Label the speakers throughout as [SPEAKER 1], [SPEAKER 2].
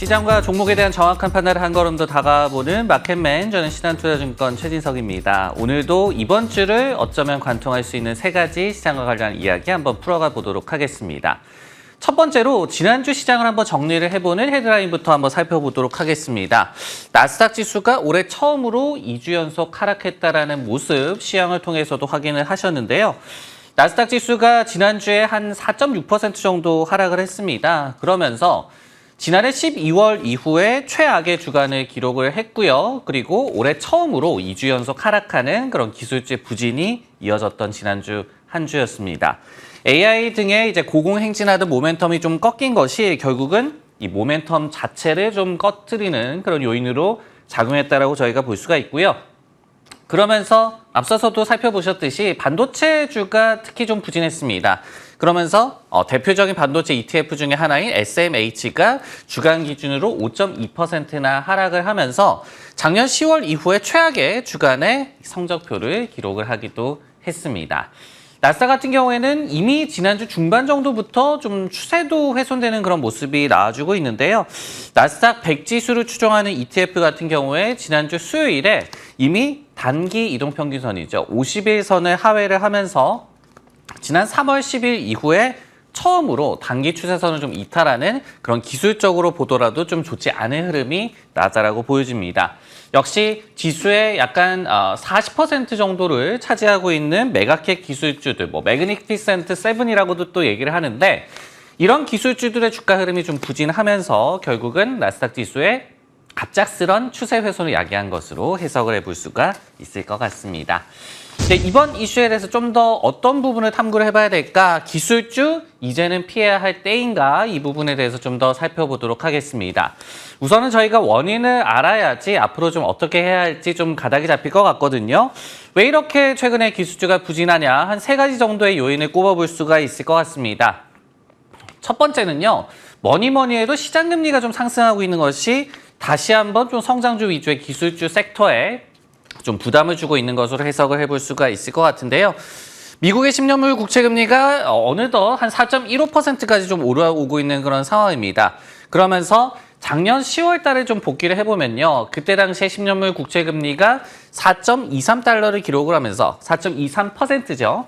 [SPEAKER 1] 시장과 종목에 대한 정확한 판단을 한 걸음 더 다가보는 마켓맨, 저는 신한투자증권 최진석입니다. 오늘도 이번 주를 어쩌면 관통할 수 있는 세 가지 시장과 관련한 이야기 한번 풀어가 보도록 하겠습니다. 첫 번째로 지난주 시장을 한번 정리를 해보는 헤드라인부터 한번 살펴보도록 하겠습니다. 나스닥 지수가 올해 처음으로 2주 연속 하락했다라는 모습 시황을 통해서도 확인을 하셨는데요. 나스닥 지수가 지난주에 한 4.6% 정도 하락을 했습니다. 그러면서 지난해 12월 이후에 최악의 주간을 기록을 했고요. 그리고 올해 처음으로 2주 연속 하락하는 그런 기술주 부진이 이어졌던 지난주 한 주였습니다. AI 등의 이제 고공행진하던 모멘텀이 좀 꺾인 것이 결국은 이 모멘텀 자체를 좀 꺼트리는 그런 요인으로 작용했다라고 저희가 볼 수가 있고요. 그러면서 앞서서도 살펴보셨듯이 반도체주가 특히 좀 부진했습니다. 그러면서 대표적인 반도체 ETF 중에 하나인 SMH가 주간 기준으로 5.2%나 하락을 하면서 작년 10월 이후에 최악의 주간의 성적표를 기록을 하기도 했습니다. 나스닥 같은 경우에는 이미 지난주 중반 정도부터 좀 추세도 훼손되는 그런 모습이 나와주고 있는데요. 나스닥 100 지수를 추종하는 ETF 같은 경우에 지난주 수요일에 이미 단기 이동평균선이죠. 50일선을 하회를 하면서 지난 3월 10일 이후에 처음으로 단기 추세선을 좀 이탈하는 그런 기술적으로 보더라도 좀 좋지 않은 흐름이 나다라고 보여집니다. 역시 지수의 약간 40% 정도를 차지하고 있는 메가캡 기술주들, 매그니피센트 7이라고도 또 얘기를 하는데 이런 기술주들의 주가 흐름이 좀 부진하면서 결국은 나스닥 지수의 갑작스런 추세 훼손을 야기한 것으로 해석을 해볼 수가 있을 것 같습니다. 네, 이번 이슈에 대해서 좀 더 어떤 부분을 탐구를 해봐야 될까? 기술주, 이제는 피해야 할 때인가? 이 부분에 대해서 좀 더 살펴보도록 하겠습니다. 우선은 저희가 원인을 알아야지 앞으로 좀 어떻게 해야 할지 좀 가닥이 잡힐 것 같거든요. 왜 이렇게 최근에 기술주가 부진하냐? 한 세 가지 정도의 요인을 꼽아볼 수가 있을 것 같습니다. 첫 번째는요. 뭐니 해도 시장금리가 좀 상승하고 있는 것이 다시 한번 좀 성장주 위주의 기술주 섹터에 좀 부담을 주고 있는 것으로 해석을 해볼 수가 있을 것 같은데요. 미국의 10년물 국채금리가 어느덧 한 4.15%까지 좀 올라오고 있는 그런 상황입니다. 그러면서 작년 10월 달에 좀 복기를 해보면요. 그때 당시에 10년물 국채금리가 4.23달러를 기록을 하면서 4.23%죠.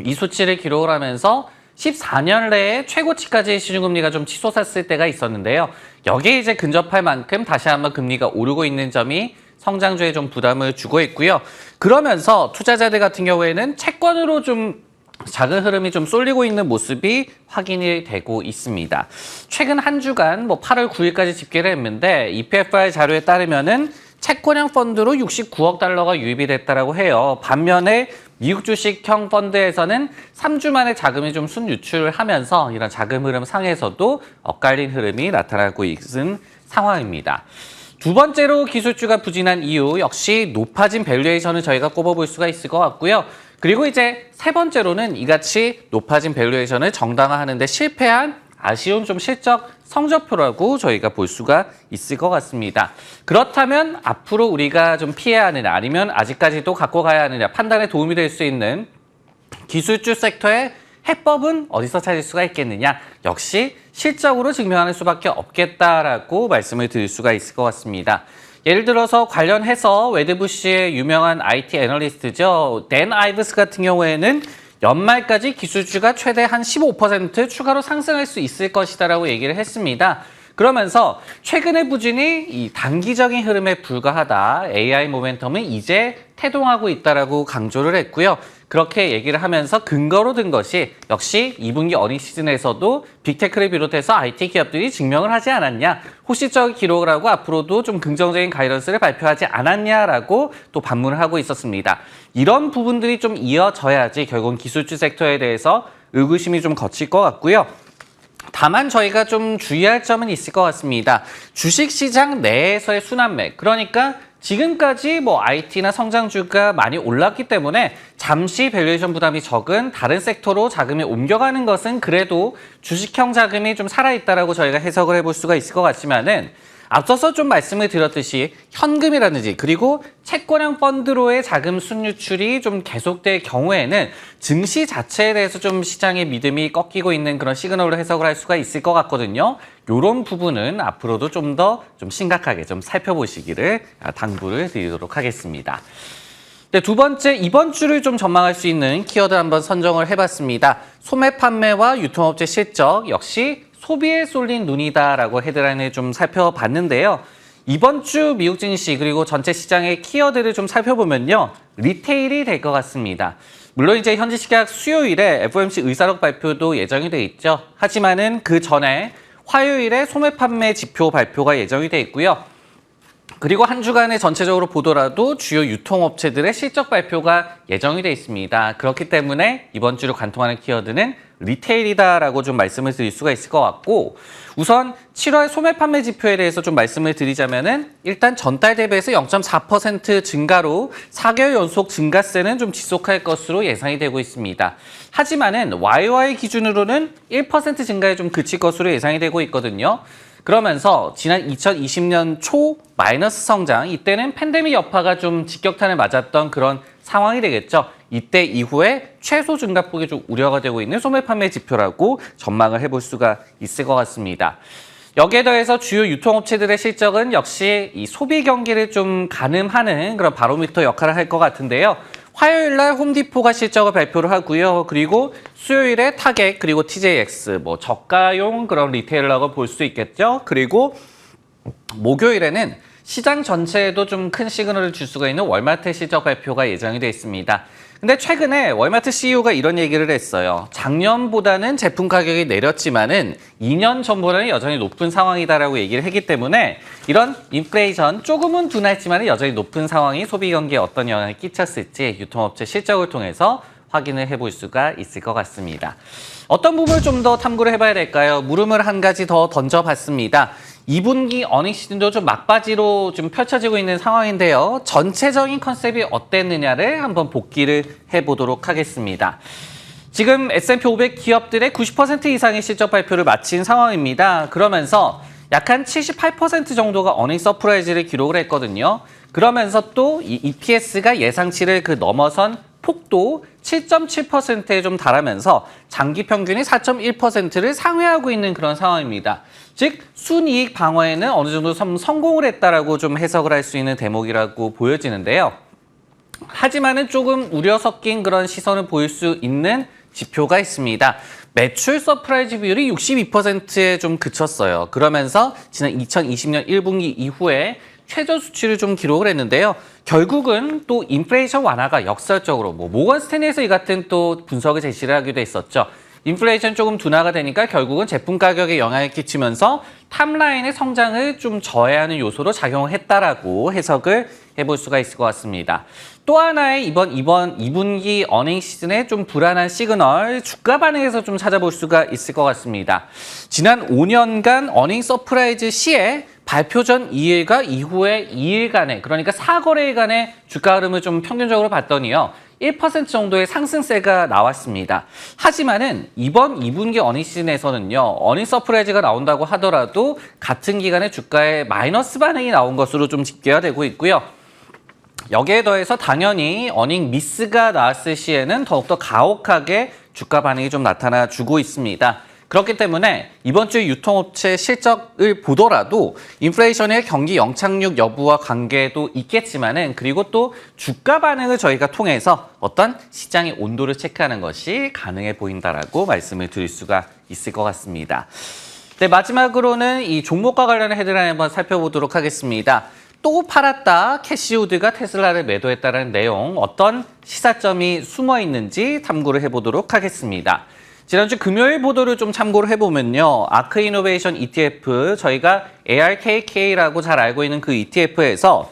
[SPEAKER 1] 이 수치를 기록을 하면서 14년 내에 최고치까지 시중금리가 좀 치솟았을 때가 있었는데요. 여기에 이제 근접할 만큼 다시 한번 금리가 오르고 있는 점이 성장주에 좀 부담을 주고 있고요. 그러면서 투자자들 같은 경우에는 채권으로 좀 작은 흐름이 좀 쏠리고 있는 모습이 확인이 되고 있습니다. 최근 한 주간 8월 9일까지 집계를 했는데 EPFR 자료에 따르면은 채권형 펀드로 69억 달러가 유입이 됐다라고 해요. 반면에 미국 주식형 펀드에서는 3주 만에 자금이 좀 순유출을 하면서 이런 자금 흐름 상에서도 엇갈린 흐름이 나타나고 있는 상황입니다. 두 번째로 기술주가 부진한 이유 역시 높아진 밸류에이션을 저희가 꼽아볼 수가 있을 것 같고요. 그리고 이제 세 번째로는 이같이 높아진 밸류에이션을 정당화하는 데 실패한 아쉬운 좀 실적 성적표라고 저희가 볼 수가 있을 것 같습니다. 그렇다면 앞으로 우리가 좀 피해야 하느냐 아니면 아직까지도 갖고 가야 하느냐 판단에 도움이 될 수 있는 기술주 섹터의 해법은 어디서 찾을 수가 있겠느냐? 역시 실적으로 증명하는 수밖에 없겠다라고 말씀을 드릴 수가 있을 것 같습니다. 예를 들어서 관련해서 웨드부시의 유명한 IT 애널리스트죠. 댄 아이브스 같은 경우에는 연말까지 기술주가 최대 한 15% 추가로 상승할 수 있을 것이다라고 얘기를 했습니다. 그러면서 최근의 부진이 이 단기적인 흐름에 불과하다. AI 모멘텀은 이제 태동하고 있다라고 강조를 했고요. 그렇게 얘기를 하면서 근거로 든 것이 역시 2분기 어닝 시즌에서도 빅테크를 비롯해서 IT 기업들이 증명을 하지 않았냐. 호시적 기록을 하고 앞으로도 좀 긍정적인 가이던스를 발표하지 않았냐라고 또 반문을 하고 있었습니다. 이런 부분들이 좀 이어져야지 결국은 기술주 섹터에 대해서 의구심이 좀 거칠 것 같고요. 다만 저희가 좀 주의할 점은 있을 것 같습니다. 주식시장 내에서의 순환매, 그러니까 지금까지 IT나 성장주가 많이 올랐기 때문에 잠시 밸류에이션 부담이 적은 다른 섹터로 자금이 옮겨가는 것은 그래도 주식형 자금이 좀 살아있다라고 저희가 해석을 해볼 수가 있을 것 같지만은 앞서서 좀 말씀을 드렸듯이 현금이라든지 그리고 채권형 펀드로의 자금 순유출이 좀 계속될 경우에는 증시 자체에 대해서 좀 시장의 믿음이 꺾이고 있는 그런 시그널로 해석을 할 수가 있을 것 같거든요. 이런 부분은 앞으로도 좀 더 좀 심각하게 좀 살펴보시기를 당부를 드리도록 하겠습니다. 네, 두 번째, 이번 주를 좀 전망할 수 있는 키워드 한번 선정을 해봤습니다. 소매 판매와 유통업체 실적, 역시 소비에 쏠린 눈이다라고 헤드라인을 좀 살펴봤는데요. 이번 주 미국 증시 그리고 전체 시장의 키워드를 좀 살펴보면요. 리테일이 될 것 같습니다. 물론 이제 현지 시각 수요일에 FOMC 의사록 발표도 예정이 돼 있죠. 하지만은 그 전에 화요일에 소매 판매 지표 발표가 예정이 돼 있고요. 그리고 한 주간에 전체적으로 보더라도 주요 유통업체들의 실적 발표가 예정이 돼 있습니다. 그렇기 때문에 이번 주를 관통하는 키워드는 리테일이다라고 좀 말씀을 드릴 수가 있을 것 같고, 우선 7월 소매 판매 지표에 대해서 좀 말씀을 드리자면은 일단 전달 대비해서 0.4% 증가로 4개월 연속 증가세는 좀 지속할 것으로 예상이 되고 있습니다. 하지만은 YOY 기준으로는 1% 증가에 좀 그칠 것으로 예상이 되고 있거든요. 그러면서 지난 2020년 초 마이너스 성장, 이때는 팬데믹 여파가 좀 직격탄을 맞았던 그런 상황이 되겠죠. 이때 이후에 최소 증가폭이 좀 우려가 되고 있는 소매 판매 지표라고 전망을 해볼 수가 있을 것 같습니다. 여기에 더해서 주요 유통업체들의 실적은 역시 이 소비 경기를 좀 가늠하는 그런 바로미터 역할을 할 것 같은데요. 화요일 날 홈디포가 실적을 발표를 하고요. 그리고 수요일에 타겟 그리고 TJX 뭐 저가용 그런 리테일러라고 볼 수 있겠죠. 그리고 목요일에는 시장 전체에도 좀 큰 시그널을 줄 수가 있는 월마트 실적 발표가 예정이 되어 있습니다. 근데 최근에 월마트 CEO가 이런 얘기를 했어요. 작년보다는 제품 가격이 내렸지만은 2년 전보다는 여전히 높은 상황이다라고 얘기를 했기 때문에 이런 인플레이션 조금은 둔했지만 여전히 높은 상황이 소비 경기에 어떤 영향을 끼쳤을지 유통업체 실적을 통해서 확인을 해볼 수가 있을 것 같습니다. 어떤 부분을 좀 더 탐구를 해봐야 될까요? 물음을 한 가지 더 던져봤습니다. 2분기 어닝 시즌도 좀 막바지로 좀 펼쳐지고 있는 상황인데요. 전체적인 컨셉이 어땠느냐를 한번 복기를 해보도록 하겠습니다. 지금 S&P 500 기업들의 90% 이상의 실적 발표를 마친 상황입니다. 그러면서 약 한 78% 정도가 어닝 서프라이즈를 기록을 했거든요. 그러면서 또 이 EPS가 예상치를 넘어선 폭도 7.7%에 좀 달하면서 장기 평균이 4.1%를 상회하고 있는 그런 상황입니다. 즉 순이익 방어에는 어느 정도 성공을 했다라고 좀 해석을 할 수 있는 대목이라고 보여지는데요. 하지만은 조금 우려 섞인 그런 시선을 보일 수 있는 지표가 있습니다. 매출 서프라이즈 비율이 62%에 좀 그쳤어요. 그러면서 지난 2020년 1분기 이후에 최저 수치를 좀 기록을 했는데요. 결국은 또 인플레이션 완화가 역설적으로 모건 스탠리에서 이 같은 또 분석을 제시를 하기도 했었죠. 인플레이션 조금 둔화가 되니까 결국은 제품 가격에 영향을 끼치면서 탑라인의 성장을 좀 저해하는 요소로 작용을 했다라고 해석을 해볼 수가 있을 것 같습니다. 또 하나의 이번 2분기 어닝 시즌의 좀 불안한 시그널, 주가 반응에서 좀 찾아볼 수가 있을 것 같습니다. 지난 5년간 어닝 서프라이즈 시에 발표 전 2일과 이후에 2일간의, 그러니까 4거래일간의 주가 흐름을 좀 평균적으로 봤더니요. 1% 정도의 상승세가 나왔습니다. 하지만은 이번 2분기 어닝 시즌에서는요. 어닝 서프라이즈가 나온다고 하더라도 같은 기간에 주가에 마이너스 반응이 나온 것으로 좀 집계가 되고 있고요. 여기에 더해서 당연히 어닝 미스가 나왔을 시에는 더욱더 가혹하게 주가 반응이 좀 나타나주고 있습니다. 그렇기 때문에 이번 주 유통업체 실적을 보더라도 인플레이션의 경기 영착륙 여부와 관계도 있겠지만은 그리고 또 주가 반응을 저희가 통해서 어떤 시장의 온도를 체크하는 것이 가능해 보인다라고 말씀을 드릴 수가 있을 것 같습니다. 네, 마지막으로는 이 종목과 관련한 헤드라인 한번 살펴보도록 하겠습니다. 또 팔았다, 캐시우드가 테슬라를 매도했다는 내용, 어떤 시사점이 숨어 있는지 탐구를 해보도록 하겠습니다. 지난주 금요일 보도를 좀 참고를 해보면요. 아크이노베이션 ETF, 저희가 ARKK라고 잘 알고 있는 그 ETF에서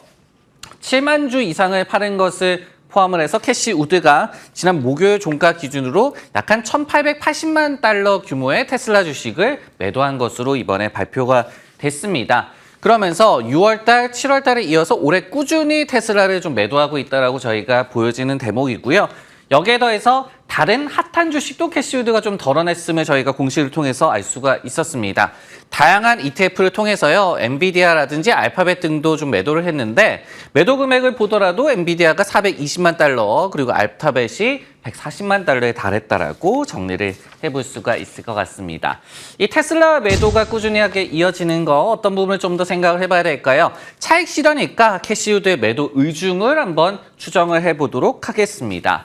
[SPEAKER 1] 7만 주 이상을 팔은 것을 포함을 해서 캐시우드가 지난 목요일 종가 기준으로 약 한 1,880만 달러 규모의 테슬라 주식을 매도한 것으로 이번에 발표가 됐습니다. 그러면서 6월달, 7월달에 이어서 올해 꾸준히 테슬라를 좀 매도하고 있다라고 저희가 보여지는 대목이고요. 여기에 더해서 다른 핫한 주식도 캐시우드가 좀 덜어냈음을 저희가 공시를 통해서 알 수가 있었습니다. 다양한 ETF를 통해서요, 엔비디아라든지 알파벳 등도 좀 매도를 했는데 매도 금액을 보더라도 엔비디아가 420만 달러 그리고 알파벳이 140만 달러에 달했다라고 정리를 해볼 수가 있을 것 같습니다. 이 테슬라 매도가 꾸준하게 이어지는 거 어떤 부분을 좀 더 생각을 해봐야 될까요? 차익 실현일까 캐시우드의 매도 의중을 한번 추정을 해보도록 하겠습니다.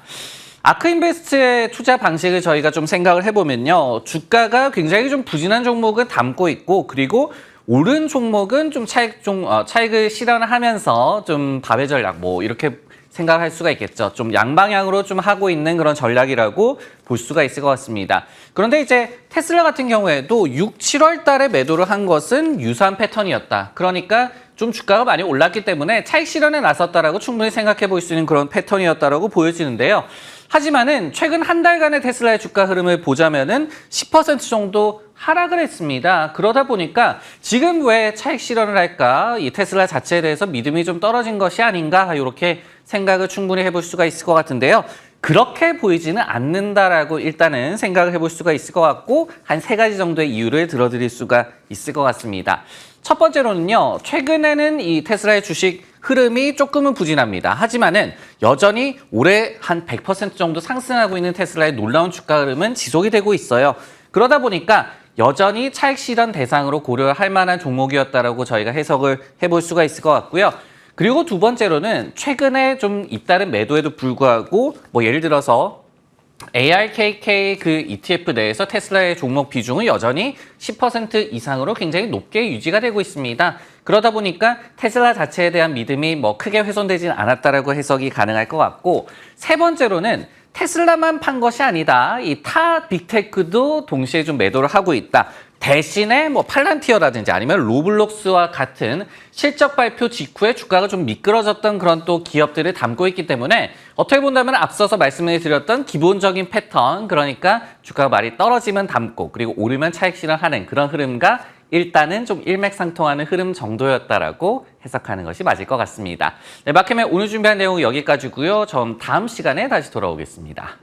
[SPEAKER 1] 아크인베스트의 투자 방식을 저희가 좀 생각을 해보면요. 주가가 굉장히 좀 부진한 종목은 담고 있고 그리고 오른 종목은 좀 차익을 실현하면서 좀 밥의 전략 뭐 이렇게 생각할 수가 있겠죠. 좀 양방향으로 좀 하고 있는 그런 전략이라고 볼 수가 있을 것 같습니다. 그런데 이제 테슬라 같은 경우에도 6, 7월 달에 매도를 한 것은 유사한 패턴이었다. 그러니까 좀 주가가 많이 올랐기 때문에 차익 실현에 나섰다라고 충분히 생각해 볼 수 있는 그런 패턴이었다라고 보여지는데요. 하지만은 최근 한 달간의 테슬라의 주가 흐름을 보자면은 10% 정도 하락을 했습니다. 그러다 보니까 지금 왜 차익 실현을 할까? 이 테슬라 자체에 대해서 믿음이 좀 떨어진 것이 아닌가? 이렇게 생각을 충분히 해볼 수가 있을 것 같은데요. 그렇게 보이지는 않는다라고 일단은 생각을 해볼 수가 있을 것 같고 한 3가지 정도의 이유를 들어드릴 수가 있을 것 같습니다. 첫 번째로는요. 최근에는 이 테슬라의 주식 흐름이 조금은 부진합니다. 하지만은 여전히 올해 한 100% 정도 상승하고 있는 테슬라의 놀라운 주가 흐름은 지속이 되고 있어요. 그러다 보니까 여전히 차익 실현 대상으로 고려할 만한 종목이었다라고 저희가 해석을 해볼 수가 있을 것 같고요. 그리고 두 번째로는 최근에 좀 잇따른 매도에도 불구하고 뭐 예를 들어서 ARKK 그 ETF 내에서 테슬라의 종목 비중은 여전히 10% 이상으로 굉장히 높게 유지가 되고 있습니다. 그러다 보니까 테슬라 자체에 대한 믿음이 뭐 크게 훼손되지는 않았다라고 해석이 가능할 것 같고 세 번째로는 테슬라만 판 것이 아니다. 이 타 빅테크도 동시에 좀 매도를 하고 있다. 대신에 뭐 팔란티어라든지 아니면 로블록스와 같은 실적 발표 직후에 주가가 좀 미끄러졌던 그런 또 기업들을 담고 있기 때문에 어떻게 본다면 앞서서 말씀을 드렸던 기본적인 패턴, 그러니까 주가가 많이 떨어지면 담고 그리고 오르면 차익 실현하는 그런 흐름과 일단은 좀 일맥상통하는 흐름 정도였다라고 해석하는 것이 맞을 것 같습니다. 네, 마켓맨 오늘 준비한 내용은 여기까지고요. 전 다음 시간에 다시 돌아오겠습니다.